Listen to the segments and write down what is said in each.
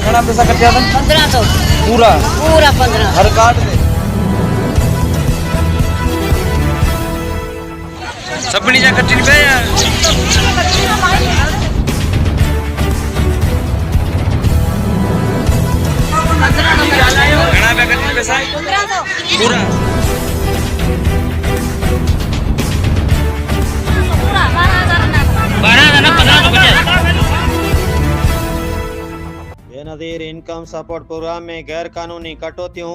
घना पैसा कटिया था? 1500 पूरा पूरा 1500 हर कार्ड से सभिनी जा कटिन पे या घना पे कटिन पैसा 1500 पूरा पूरा 12,000 ना 1500 बेनज़ीर इनकम सपोर्ट प्रोग्राम में गैर कानूनी कटौतियों,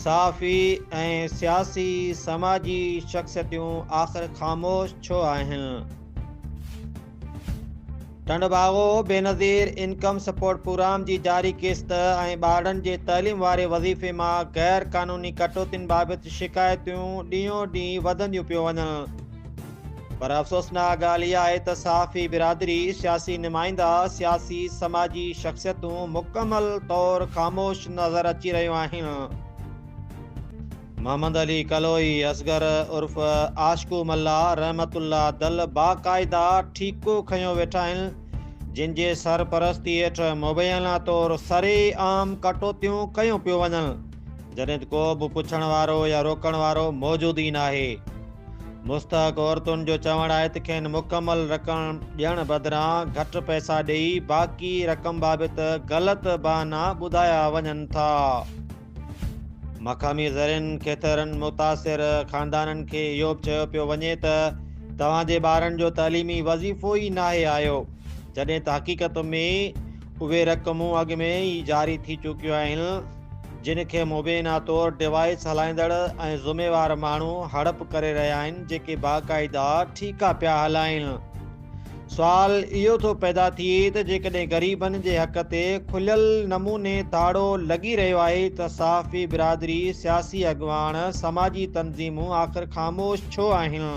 साफ़ी ऐं सियासी समाजी शख्सियतूं आख़िर ख़ामोश छो आहिनि? टंडबागो बेनज़ीर इनकम सपोर्ट प्रोग्राम जी जारी किस्त ऐं ॿारनि जे तइलीम वारे वज़ीफ़े मां गैर कानूनी कटौतियुनि बाबति शिकायतूं ॾींहों ॾींहुं वधंदियूं पियूं वञनि। पर अफ़सोसनाक ॻाल्हि इहा आहे त सहाफ़ी बिरादरी, सियासी नुमाइंदा, सियासी समाजी शख़्सियतूं मुकमल तौरु ख़ामोश नज़र अची रहियूं आहिनि। मोहम्मद अली कलोई, असगर उर्फ़ आशिकू मल्ला रहमतुल्लाह दल बाक़ाइदा ठीको खयो वेठा आहिनि, जिन जे सरपरस्ती हेठि मुबैना तौरु सरेआम कटौतियूं कयूं पियूं वञनि, जॾहिं त को बि पुछण वारो या रोकण वारो मौजूदु ई नाहे। मुस्तहक़ औरतुनि जो चवणु आहे त खेनि मुकमल रक़म ॾियण बदिरां घटि पैसा ॾेई बाक़ी रक़म बाबति ग़लति बहाना ॿुधाया वञनि था। मक़ामी ज़रीअनि खेतरनि मुतासिर ख़ानदाननि खे इहो बि चयो पियो वञे त तव्हांजे ॿारनि जो तइलीमी वज़ीफ़ो ई नाहे आयो, जॾहिं त हक़ीक़त में उहे रक़मूं अॻु में ई जारी थी चुकियूं आहिनि, जिन खे मुबैना तौरु डिवाइस हलाईंदड़ ऐं ज़िम्मेवार माण्हू हड़प करे रहिया आहिनि, जेके बाक़ाइदा ठीका पिया हलाइनि। सुवाल इहो थो पैदा थिए त जेकॾहिं ग़रीबनि जे हक़ ते खुलियल नमूने ताड़ो लॻी रहियो आहे त सहाफ़ी बिरादरी, सियासी अॻवान, समाजी तंज़ीमूं आख़िर ख़ामोश छो आहिनि?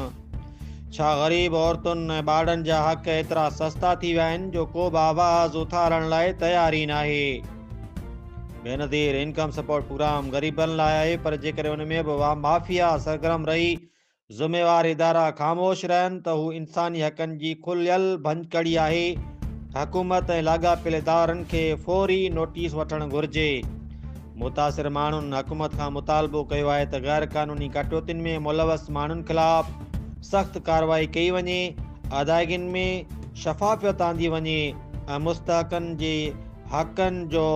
छा ग़रीब औरतुनि ऐं ॿारनि जा हक़ एतिरा सस्ता थी विया आहिनि जो को बि आवाज़ उथारण लाइ तयार ई नाहे? बेनज़ीर इनकम सपोर्ट प्रोग्राम ग़रीबनि लाइ आहे, पर जेकॾहिं उन में बि माफ़िया सरगर्म रही ज़िम्मेवार इदारा ख़ामोश रहनि त हू इंसानी हक़नि जी खुलियल भंजकड़ी आहे। हुकूमत ऐं लाॻापियल इदारनि खे फ़ौरी नोटिस वठणु घुरिजे। मुतासिर माण्हुनि हुकूमत खां मुतालबो कयो आहे त गैर कानूनी कटौतियुनि में मुलवस माण्हुनि ख़िलाफ़ सख़्त कार्रवाई कई वञे, अदायगियुनि में शफ़ाफ़ियत आंदी वञे ऐं मुस्तहक़नि जे हक़नि जो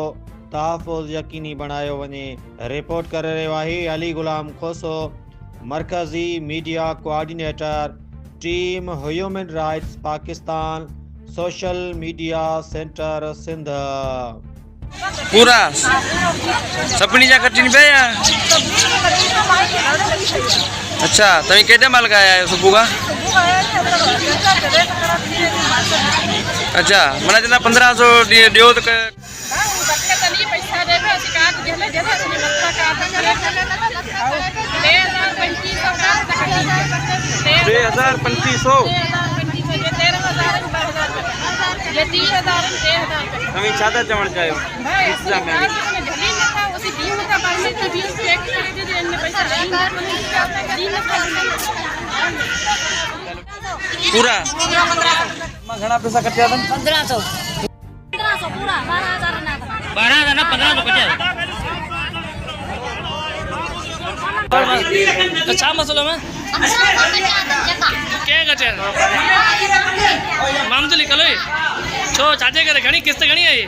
तहफ़ुज़ यकीनी बणायो वञे। रिपोर्ट करे रहियो आहे अली गुलाम खोसो, मरकज़ी media coordinator, team human rights Pakistan, social media centre Sindh. पूरा सभिनी जा कटिन पे या अच्छा तव्हीं केॾे महिल खां आया आहियो? सुबुह खां? अच्छा माना चवंदा 1500 ॾियो त 2500 तव्हीं छा था चवणु चाहियो? पूरा घना पैसा कटिया था? 1500 पूरा 12,000 ना 1500 कटिया। छा मसलो में के कटे मामदली कलोई छो छाजे करे घणी किस्त घणी आई